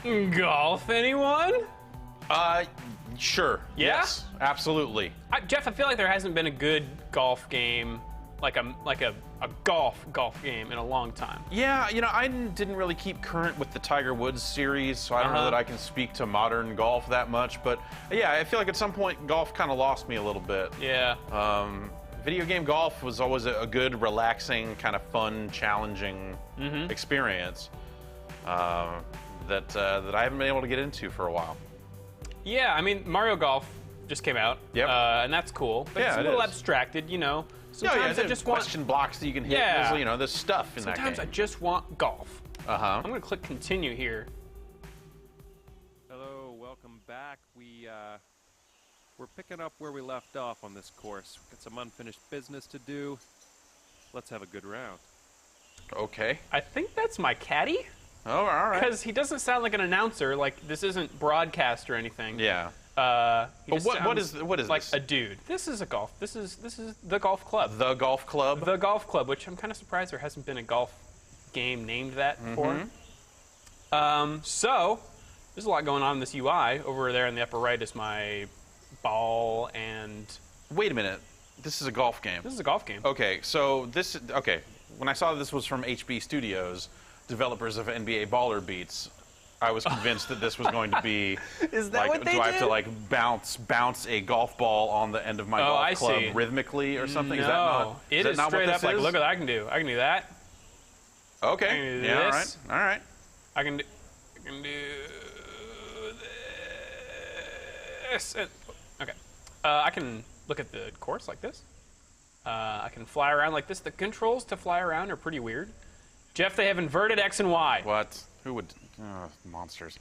Golf, anyone? Sure. Yeah? Yes, absolutely. Jeff, I feel like there hasn't been a good golf game, like a golf game in a long time. Yeah, you know, I didn't really keep current with the Tiger Woods series, so I don't know that I can speak to modern golf that much. But yeah, I feel like at some point golf kind of lost me a little bit. Yeah. Video game golf was always a good, relaxing, kind of fun, challenging experience that I haven't been able to get into for a while. Yeah, I mean, Mario Golf just came out, and that's cool. But it's a little abstracted, you know. Sometimes I just want question blocks that you can hit. There's, you know, there's stuff in that game. Sometimes I just want golf. I'm going to click continue here. Hello, welcome back. We're picking up where we left off on this course. We've got some unfinished business to do. Let's have a good round. Okay. I think that's my caddy. Oh, all right. Because he doesn't sound like an announcer. Like, this isn't broadcast or anything. Yeah. But what is like this? A dude. This is a golf. This is the golf club. The golf club. The golf club, which I'm kind of surprised there hasn't been a golf game named that before. So there's a lot going on in this UI. Over there in the upper right is my ball and. Wait a minute. This is a golf game. This is a golf game. Okay, so this. Okay, when I saw this was from HB Studios, developers of NBA Baller Beats, I was convinced that this was going to be. Is that like, what they do I have did? to like bounce a golf ball on the end of my golf club rhythmically or something? No, Is that not? It is not straight what up this like, is? look what I can do. I can do that. Okay. I can do Yeah. this. All right. I can do this. Okay. I can look at the course like this. I can fly around like this. The controls to fly around are pretty weird. Jeff, they have inverted X and Y. What? Who would? Monsters.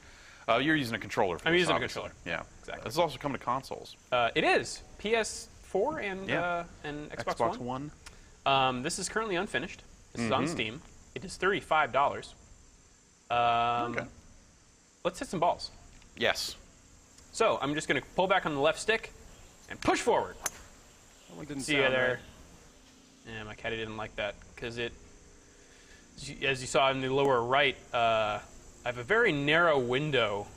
You're using a controller for I'm this, using a obviously. controller. Yeah. Exactly. This is also coming to consoles. It is. PS4 and Xbox One. This is currently unfinished. This is on Steam. It is $35. Okay. Let's hit some balls. Yes. So I'm just going to pull back on the left stick and push forward. That one didn't See sound you there. right. Yeah, my caddy didn't like that because it, as you saw in the lower right, I have a very narrow window,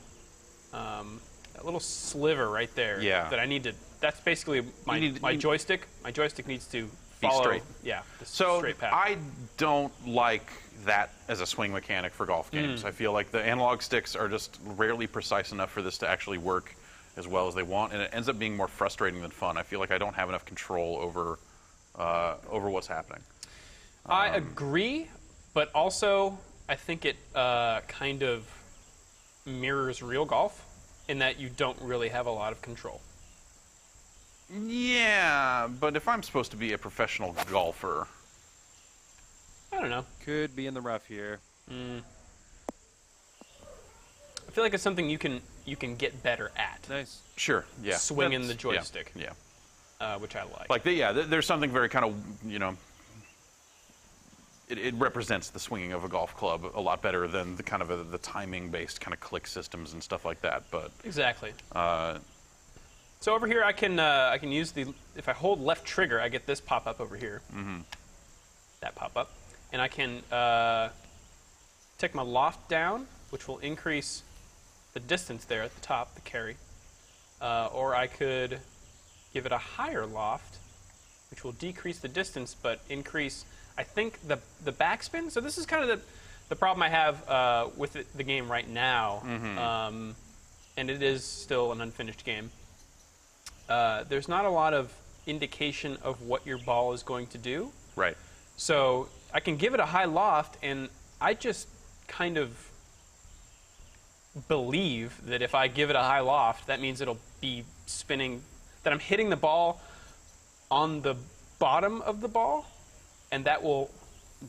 that little sliver right there. Yeah. That I need to. That's basically my joystick. My joystick needs to follow. straight. Yeah. So straight path. I don't like that as a swing mechanic for golf games. I feel like the analog sticks are just rarely precise enough for this to actually work as well as they want, and it ends up being more frustrating than fun. I feel like I don't have enough control over what's happening. I agree, but also I think it kind of mirrors real golf in that you don't really have a lot of control. Yeah, but if I'm supposed to be a professional golfer, I don't know. Could be in the rough here. I feel like it's something you can get better at. Nice. sure, yeah, Swinging that's- the joystick. Yeah. Which I like. Like, there's something very kind of, you know, it represents the swinging of a golf club a lot better than the kind of the timing-based kind of click systems and stuff like that. But Exactly. So over here, I can use if I hold left trigger, I get this pop up over here. That pop up, and I can take my loft down, which will increase the distance there at the top, the carry, or I could give it a higher loft, which will decrease the distance but increase, I think, the backspin. So this is kind of the problem I have with the game right now, and it is still an unfinished game. There's not a lot of indication of what your ball is going to do. right, So I can give it a high loft, and I just kind of believe that if I give it a high loft, that means it'll be spinning, that I'm hitting the ball on the bottom of the ball, and that will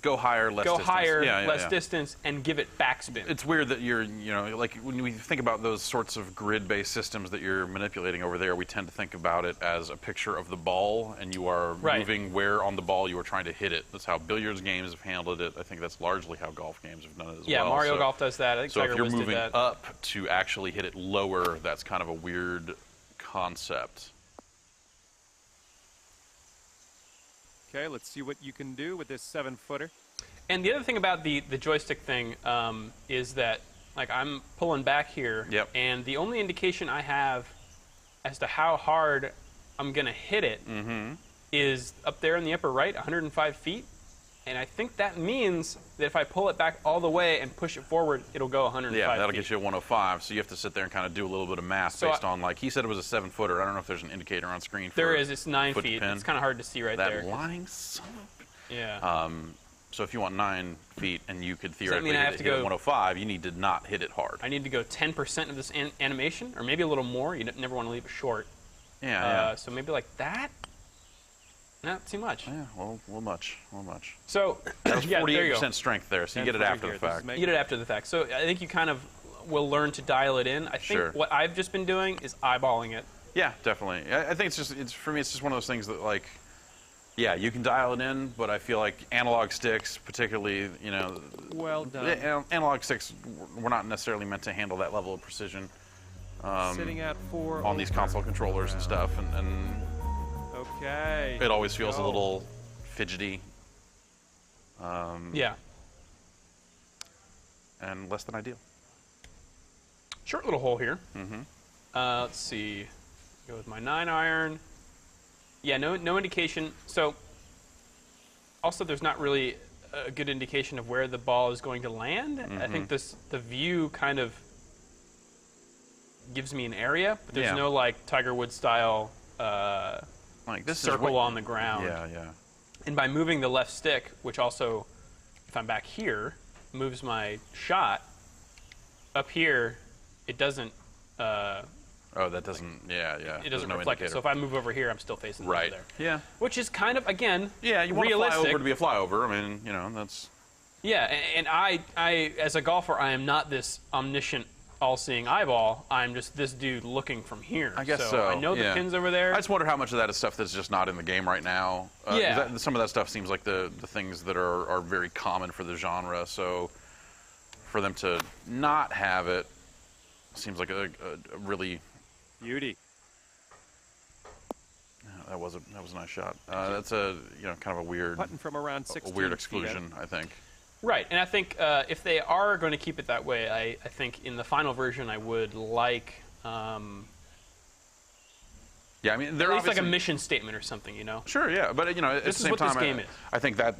go higher, less go distance. higher, Yeah, less distance, and give it backspin. It's weird that you're, you know, like when we think about those sorts of grid-based systems that you're manipulating over there, we tend to think about it as a picture of the ball, and you are moving where on the ball you are trying to hit it. That's how billiards games have handled it. I think that's largely how golf games have done it as well. Yeah, Mario Golf does that. I think So Tiger if you're Woods did moving that. up to actually hit it lower, that's kind of a weird concept. Okay, let's see what you can do with this 7-footer. And the other thing about the joystick thing is that Like, I'm pulling back here, Yep. and the only indication I have as to how hard I'm going to hit it is up there in the upper right, 105 feet. And I think that means that if I pull it back all the way and push it forward, it'll go 105 Yeah, that'll feet. get you at 105. So you have to sit there and kind of do a little bit of math So based on, like, he said it was a 7-footer. I don't know if there's an indicator on screen for There is. It's 9 foot to feet. pin. It's kind of hard to see right that there. lying son of Yeah. So if you want 9 feet and you could that theoretically mean I have hit to it at go- 105, you need to not hit it hard. I need to go 10% of this animation, or maybe a little more. You never want to leave it short. Yeah, So maybe like that? Not too much. yeah. Well, much. So, That was yeah, there you go. 48% strength there, so you get it 10 after here. the This is fact. making- You get it after the fact. So I think you kind of will learn to dial it in. I think Sure. what I've just been doing is eyeballing it. Yeah, definitely. I think for me, it's just one of those things that, like, yeah, you can dial it in, but I feel like analog sticks, particularly, you know, Well done. analog sticks were not necessarily meant to handle that level of precision Sitting at 4 on these over. console controllers and stuff, and Okay. it always feels a Go. little fidgety Yeah. and less than ideal. Short little hole here. Let's see. Go with my 9-iron. Yeah, no indication. So, also, there's not really a good indication of where the ball is going to land. I think the view kind of gives me an area, but there's Yeah. no like Tiger Woods style Like this circle is what, on the ground. Yeah. And by moving the left stick, which also, if I'm back here, moves my shot, up here, it doesn't Oh, that doesn't. Yeah. it There's doesn't no reflect it. indicator. So if I move over here, I'm still facing the Right. there. Yeah. Which is kind of, again, Yeah. You want a realistic. flyover to be a flyover. I mean, you know, that's. Yeah, and I, as a golfer, I am not this omniscient, all-seeing eyeball. I'm just this dude looking from here. I guess so. I know yeah. the pin's over there. I just wonder how much of that is stuff that's just not in the game right now. 'Cause Yeah. some of that stuff seems like the things that are very common for the genre. So for them to not have it seems like a really. Beauty. That was a nice shot. That's kind of a weird Putting from around 16 weird feet exclusion, I think. Right, and I think if they are going to keep it that way, I think in the final version I would like Yeah, I mean, they're at least like a obviously- mission statement or something, you know? Sure, yeah, but at This the is same what this time, game is. I think that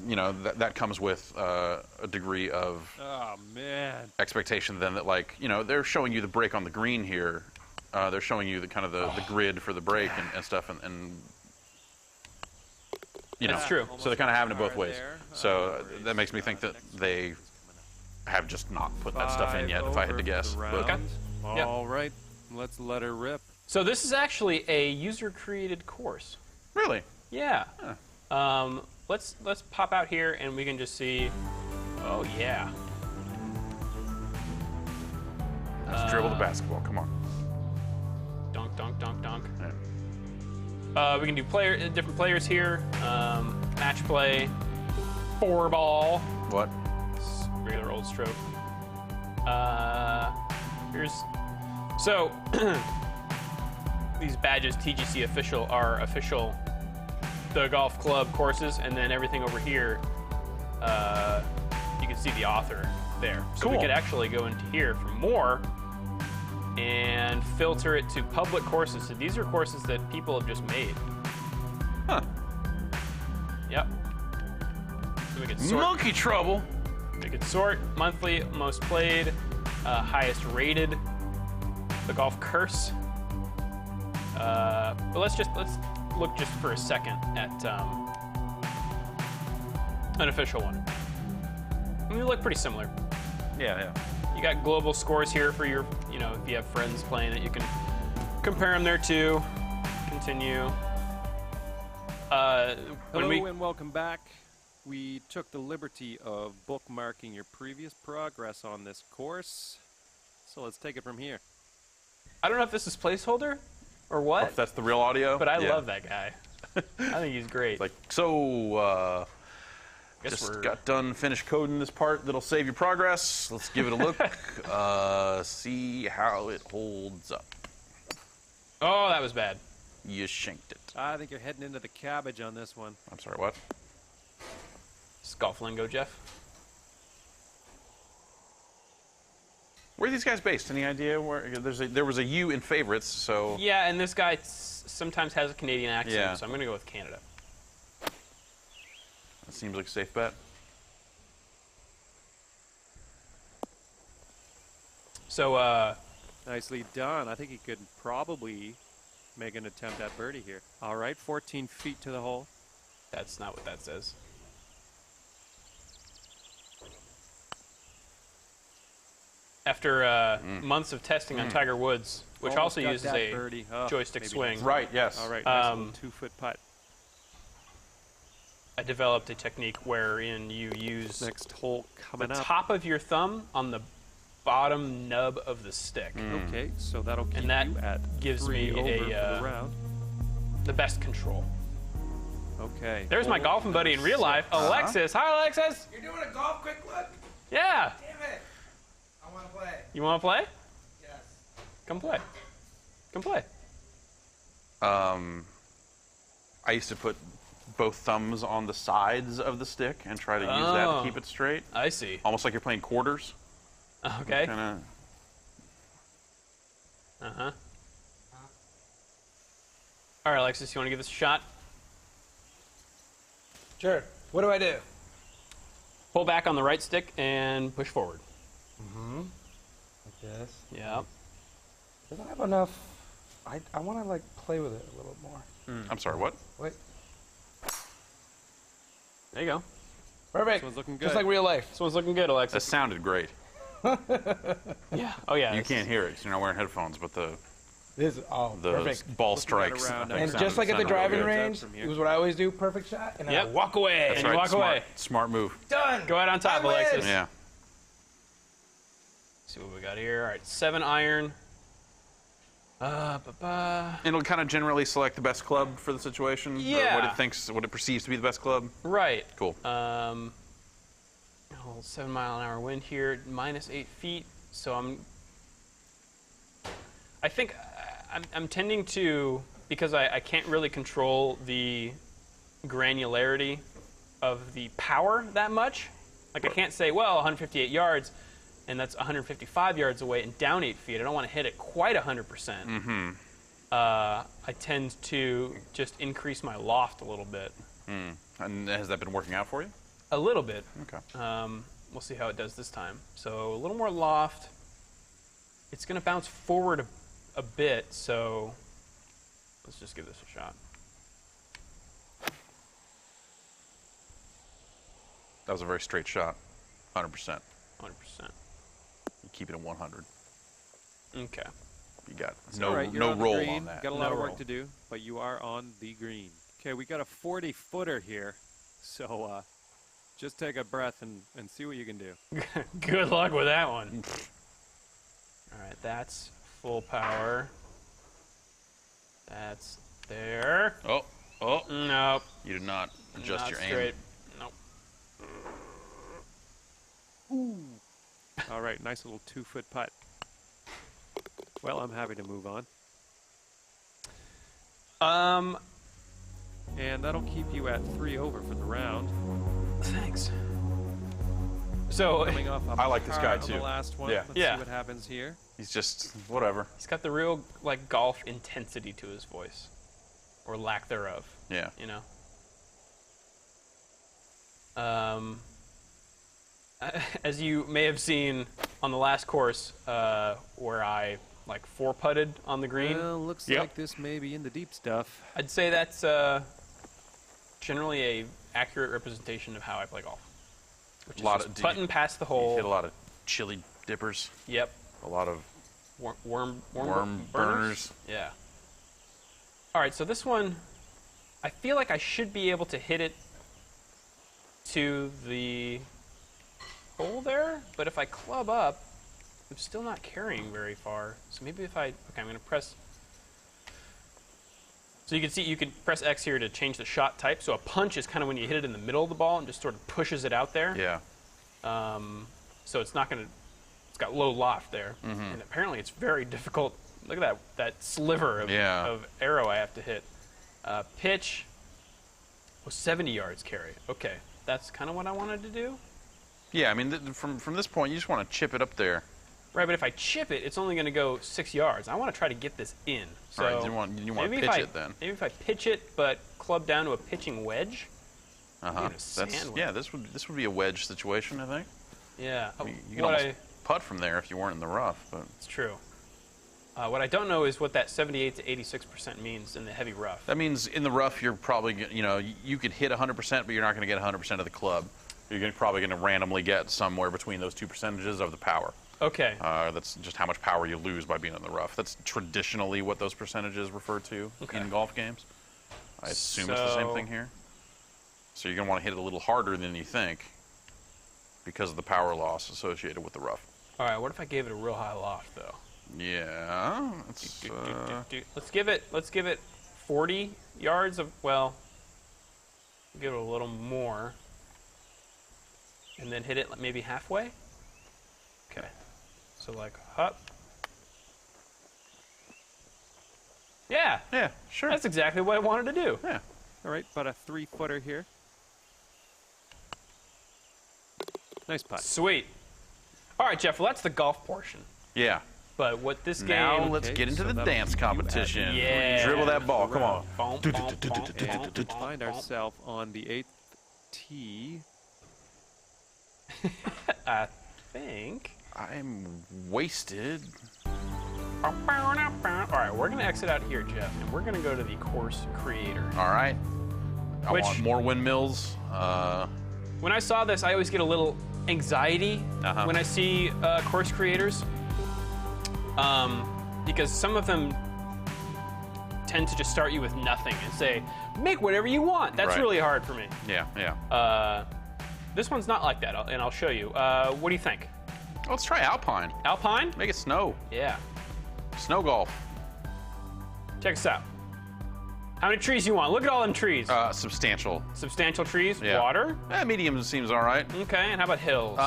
that comes with a degree of Oh, man. expectation then that, like, they're showing you the break on the green here. They're showing you the kind of the grid for the break and stuff, and That's true. So they're kind of having it both Almost ways. there. So that makes me think that they have just not put that stuff in yet, if I had to guess. But Okay. Yep. All right. Let's let her rip. So this is actually a user-created course. really, Yeah. Let's pop out here and we can just see. Oh yeah. let's dribble the basketball. Come on. Dunk, dunk, dunk, dunk. Yeah. We can do different players here. Match play, 4-ball, What? regular old stroke. So these badges, TGC official, are official the golf club courses, and then everything over here, you can see the author there. So we Cool. could actually go into here for more and filter it to public courses. So these are courses that people have just made. Huh. Yep. So we could sort. Monkey trouble. We could sort monthly, most played, highest rated, the golf curse. But let's look just for a second at an official one. I mean, they look pretty similar. Yeah. You got global scores here for your, if you have friends playing it, you can compare them there too. Continue. Hello and welcome back. We took the liberty of bookmarking your previous progress on this course. So let's take it from here. I don't know if this is placeholder or what, If that's the real audio. but I yeah. love that guy. I think he's great. Like, so, Guess just we're- got done finished coding this part that'll save your progress. Let's give it a look. See how it holds up. Oh, that was bad. You shanked it. I think you're heading into the cabbage on this one. I'm sorry, what? Golf lingo, Jeff. Where are these guys based? Any idea where? There was a U in favorites, so. Yeah, and this guy sometimes has a Canadian accent, Yeah. so I'm going to go with Canada. That seems like a safe bet. So, Nicely done. I think he could probably make an attempt at birdie here. All right, 14 feet to the hole. that's not what that says. After months of testing on Tiger Woods, which Almost also got uses that a birdie. Oh, joystick maybe swing, not. Right. Yes. All right, nice little 2-foot putt. I developed a technique wherein you use Next hole the coming up. top of your thumb on the bottom nub of the stick. Okay, so that'll keep And that you at gives 3 me over a, for the round. The best control. Okay. There's my hole golfing buddy in real life, Alexis. Hi, Alexis. You're doing a golf quick look? Yeah. Damn it. I want to play. You want to play? Yes. Come play. Come play. I used to put both thumbs on the sides of the stick and try to use that Oh. to keep it straight. I see. Almost like you're playing quarters. Okay. Kind Uh-huh. All right, Alexis, you want to give this a shot? Sure. What do I do? Pull back on the right stick and push forward. Like this. Yeah. Doesn't have enough. I want to like play with it a little more. I'm sorry, what? Wait. There you go. Perfect. This one's looking Just good. like real life. This one's looking good, That Alexis. sounded great. Yeah. Oh, yeah. You can't hear it 'cause you're not wearing headphones, but the This is perfect. ball Looking strikes. at around, And sounded- just like at the sounded real driving good. range, From it here. was what I always do. Perfect shot, and then I Yep. walk away. That's And you right. walk Smart, away. smart move. Done. Go out on top, I win. Alexis. Yeah. See what we got here. All right, 7 iron. It'll kind of generally select the best club for the situation. Or Yeah. what it perceives to be the best club. Right. Cool. 7-mile-an-hour wind here, -8 feet. So I think I'm tending to, because I can't really control the granularity of the power that much. Like I can't say, well, 158 yards, and that's 155 yards away and down 8 feet. I don't want to hit it quite 100%. Mm-hmm. I tend to just increase my loft a little bit. And has that been working out for you? A little bit. Okay. We'll see how it does this time. So a little more loft. It's going to bounce forward a bit, so let's just give this a shot. That was a very straight shot. 100%. 100%. You keep it at 100. Okay. You got All right, you're no on the roll green. on that. Got a No lot of roll. work to do, but you are on the green. Okay, we got a 40-footer here, so just take a breath and see what you can do. Good luck with that one. All right, that's full power. That's there. Oh, Nope. you did not adjust Not your straight. aim. Nope. All right, nice little 2-foot putt. Well, I'm happy to move on. And that'll keep you at 3 over for the round. Thanks. So Coming off a I like this par guy on too. The last one. Yeah. Let's Yeah. see what happens here. He's just whatever. he's got the real like golf intensity to his voice, or lack thereof. Yeah. You know. As you may have seen on the last course, where I like 4-putted on the green, Well, looks Yep. like this may be in the deep stuff. I'd say that's generally a accurate representation of how I play golf. Which is Lot just of- did putting you- past the You hole. hit a lot of chili dippers. Yep. A lot of Worm worm burners. Yeah. All right, so this one, I feel like I should be able to hit it to the hole there, but if I club up, I'm still not carrying very far. So maybe if okay, I'm going to press. So you can see, you can press X here to change the shot type. So a punch is kind of when you hit it in the middle of the ball and just sort of pushes it out there. Yeah. So it's not going to, it's got low loft there. And apparently it's very difficult. Look at that sliver of, Yeah. of arrow I have to hit. Pitch, 70 yards carry. Okay, that's kind of what I wanted to do. Yeah, I mean, from this point, you just want to chip it up there. Right, but if I chip it, it's only going to go 6 yards. I want to try to get this in. So All right, you want to maybe pitch it then? Maybe if I pitch it, but club down to a pitching wedge. Yeah, this would be a wedge situation, I think. Yeah. You could almost putt from there if you weren't in the rough, but It's true. What I don't know is what that 78 to 86% means in the heavy rough. that means in the rough you're probably you could hit 100%, but you're not going to get 100% of the club. You're probably going to randomly get somewhere between those two percentages of the power. Okay. That's just how much power you lose by being in the rough. That's traditionally what those percentages refer to in golf games. I assume it's the same thing here. So you're going to want to hit it a little harder than you think because of the power loss associated with the rough. All right. What if I gave it a real high loft though? Yeah. Let's give it 40 yards of give it a little more, and then hit it maybe halfway. Okay. So like up. Yeah. Yeah, sure. That's exactly what I wanted to do. Yeah. All right, about a 3-footer here. Nice putt. Sweet. All right, Jeff. Well, that's the golf portion. Yeah. But what this Now game? let's get into the that'll dance keep you at competition. Yeah. Dribble that ball. Come on. Bump, bump, bump, bump, And we bump, find bump. ourselves on the 8th tee. I think. I'm wasted. All right, we're gonna exit out here, Jeff, and we're gonna go to the course creator. All right. I Which- want more windmills. When I saw this, I always get a little anxiety when I see course creators, because some of them tend to just start you with nothing and say, make whatever you want. That's Right. really hard for me. Yeah. This one's not like that, and I'll show you. What do you think? Let's try Alpine. Alpine? Make it snow. Yeah. Snow golf. Check this out. How many trees you want? Look at all them trees. Substantial. Substantial trees. Yeah. Water. Medium seems all right. Okay, and how about hills?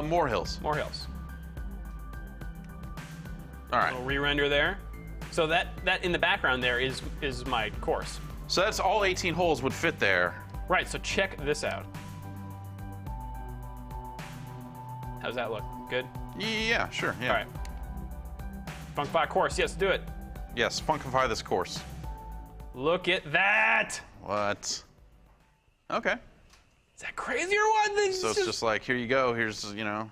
More hills. More hills. All right. Little re-render there. So that in the background there is my course. So that's all 18 holes would fit there. Right. So check this out. How's that look? Good. Yeah, sure. Yeah. All right. Funkify course. Yes, do it. Yes, funkify this course. Look at that. What? Okay. Is that crazy or what? So it's just like, here you go. Here's, a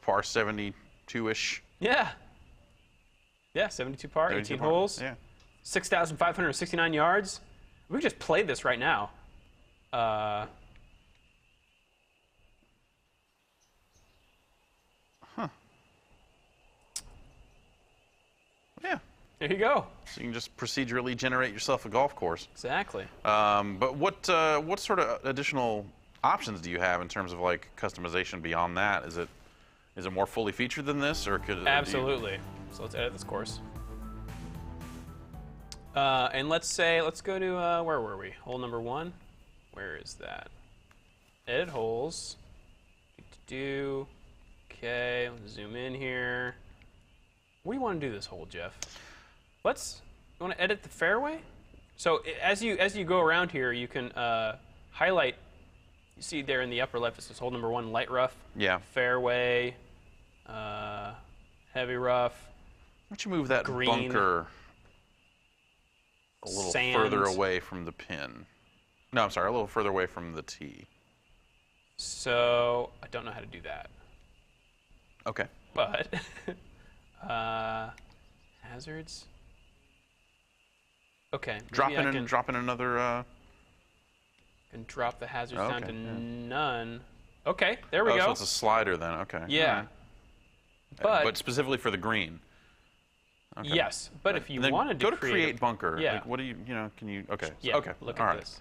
par 72-ish. Yeah. Yeah, 72 par, 18 holes. Yeah. 6,569 yards. We could just play this right now. Yeah. There you go. So you can just procedurally generate yourself a golf course. Exactly. But what sort of additional options do you have in terms of like customization beyond that? Is it more fully featured than this, or could it? Absolutely. So let's edit this course. And let's go to where were we? Hole number 1. Where is that? Edit holes. Okay. Let's zoom in here. What do you want to do this hole, Jeff? You want to edit the fairway? So as you go around here, you can highlight. You see there in the upper left, it says hole number 1, light rough. Yeah. Fairway, heavy rough. Why don't you move that Green. bunker a little Sand. further away from the pin? No, I'm sorry, a little further away from the tee. So I don't know how to do that. Okay. But hazards. Okay. Drop maybe I in another. can drop the hazards Oh, down okay, to yeah. none. Okay, there we go. So it's a slider then. Okay. Yeah. All right. But But specifically for the green. Okay. yes, but if you And then wanted to go to create bunker. Yeah. Like, what do you can you? Okay. yeah, Okay. look all at right. this.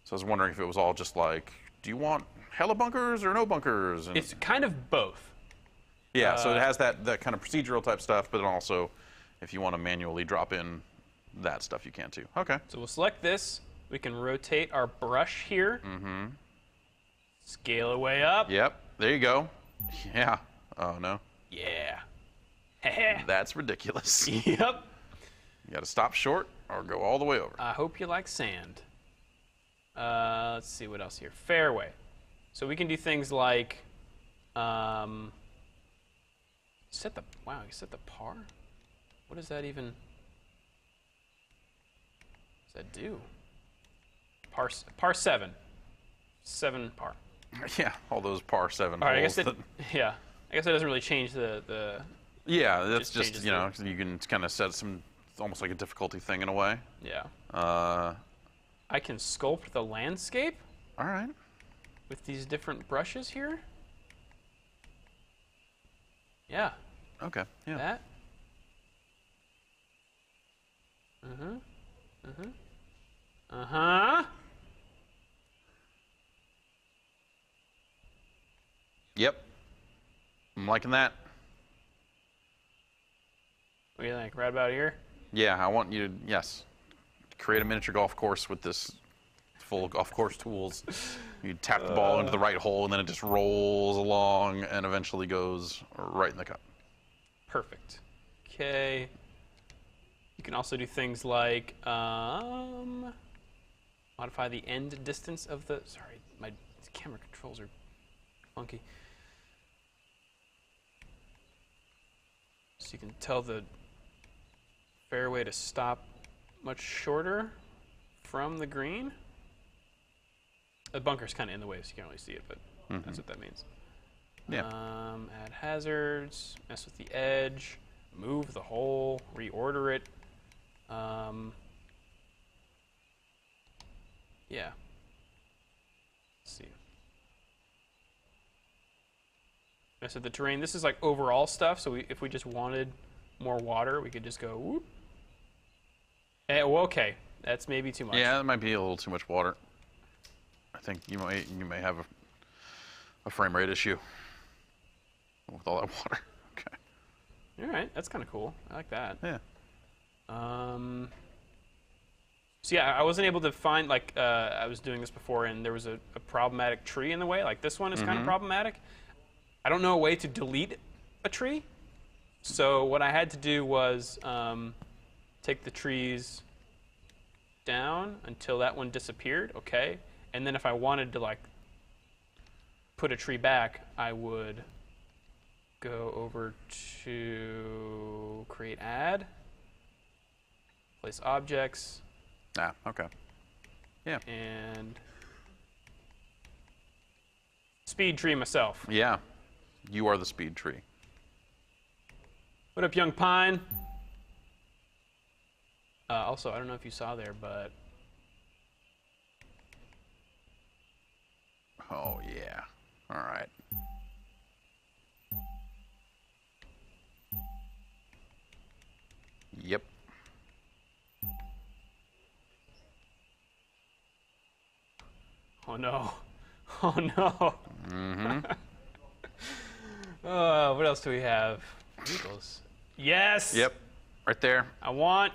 So I was wondering if it was all just like, do you want hella bunkers or no bunkers? And It's kind of both. yeah, so it has that kind of procedural type stuff, but then also, if you want to manually drop in that stuff, you can too. Okay. So we'll select this. We can rotate our brush here. Mm-hmm. Scale it way up. Yep. There you go. Yeah. Oh no. Yeah. That's ridiculous. You Yep. got to stop short or go all the way over. I hope you like sand. Let's see what else here. Fairway. So we can do things like Set the wow. You set the par. What does that even? What does that do? Par 7. 7 par. Yeah, all those par 7 All right, I holes. guess yeah. I guess it doesn't really change the. Yeah, that's just just, you know, you can kind of set some, it's almost like a difficulty thing in a way. Yeah. Uh, I can sculpt the landscape all right. with these different brushes here. Yeah. Okay, yeah. That. Uh-huh. Uh-huh. Uh-huh. Yep. I'm liking that. What do you think? Right about here? Yeah, I want you to, yes, create a miniature golf course with this full golf course tools. You tap the ball into the right hole, and then it just rolls along and eventually goes right in the cup. Perfect. Okay. You can also do things like modify the end distance of the. Sorry, my camera controls are funky. So you can tell the fairway to stop much shorter from the green. The bunker's kind of in the way, so you can't really see it, but that's what that means. Yeah. Add hazards, mess with the edge, move the hole, reorder it. Yeah. Let's see. I said the terrain. This is like overall stuff. So if we just wanted more water, we could just go whoop. Well, okay, that's maybe too much. Yeah, that might be a little too much water. I think you may have a frame rate issue with all that water. Okay. All right, that's kind of cool. I like that. Yeah. So yeah, I wasn't able to find, like, I was doing this before, and there was a problematic tree in the way. Like, this one is kind of problematic. I don't know a way to delete a tree. So what I had to do was take the trees down until that one disappeared, okay? And then if I wanted to, like, put a tree back, I would go over to create add, place objects, Ah, okay. Yeah. and speed tree myself. Yeah. You are the speed tree. What up, young pine? Also, I don't know if you saw there, but Oh, yeah. All right. Yep. oh no, oh no. What else do we have? Eagles. Yes. Yep. Right there. I want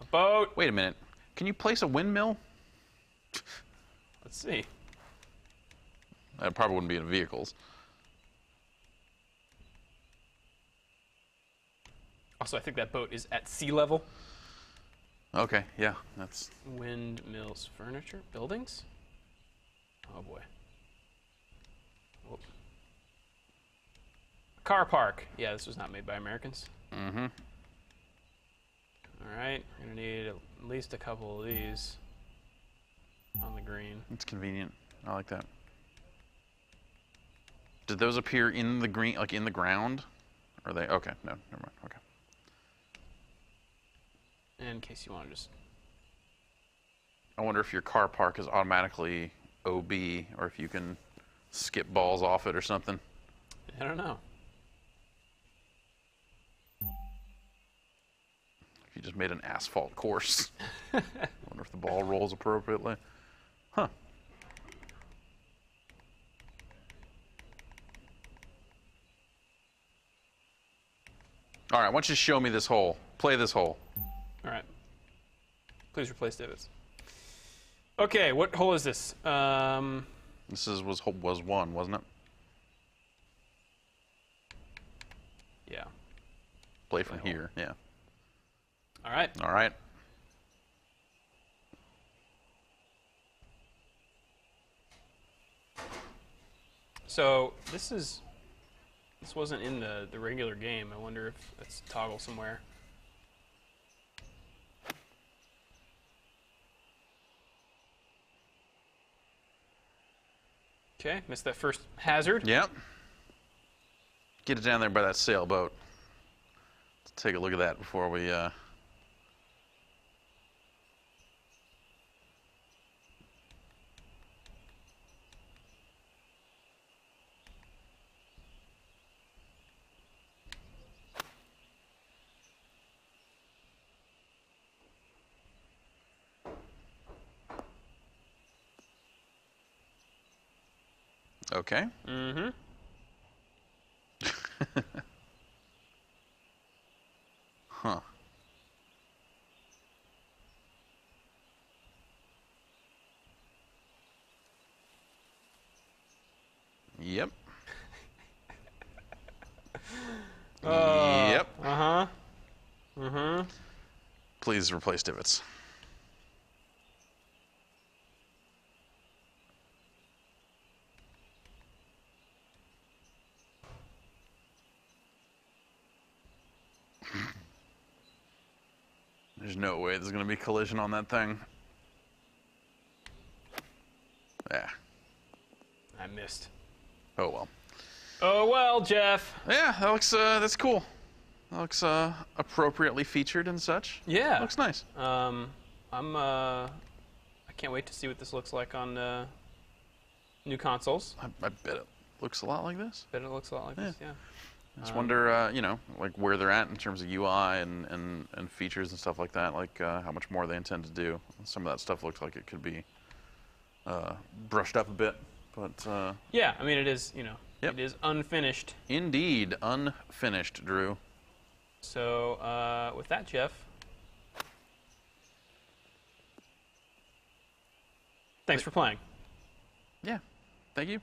a boat. Wait a minute. Can you place a windmill? Let's see. That probably wouldn't be in vehicles. Also, I think that boat is at sea level. Okay, yeah, that's... Windmills, furniture, buildings. Oh boy. Whoop. Car park. Yeah, this was not made by Americans. Mm-hmm. All right, we're gonna need at least a couple of these on the green. It's convenient. I like that. Did those appear in the green, like in the ground? Are they? Okay, no, never mind. Okay. In case you want to just... I wonder if your car park is automatically OB, or if you can skip balls off it or something. I don't know. If you just made an asphalt course. I wonder if the ball rolls appropriately. Huh. All right, why don't you show me this hole? Play this hole. All right. Please replace divots. Okay, what hole is this? This was one, wasn't it? Yeah. Play from Play hole. here, yeah. All right. All right. So this is This wasn't in the regular game. I wonder if it's toggle somewhere. Okay, missed that first hazard. Yep. Get it down there by that sailboat. Let's take a look at that before we... Okay. Mm-hmm. Huh. Yep. Yep. Uh-huh. Mm-hmm. Please replace divots. There's no way there's going to be collision on that thing. Yeah. I missed. Oh well. Oh well, Jeff. Yeah, that looks that's cool. That looks appropriately featured and such. Yeah. Looks nice. I can't wait to see what this looks like on new consoles. I bet it looks a lot like this. Bet it looks a lot like this, yeah. I just wonder, you know, like where they're at in terms of UI and features and stuff like that. Like how much more they intend to do. Some of that stuff looks like it could be brushed up a bit, but Yeah, I mean it is, you know, Yep. it is unfinished. Indeed, unfinished, Drew. So with that, Jeff, thanks for playing. Yeah, thank you.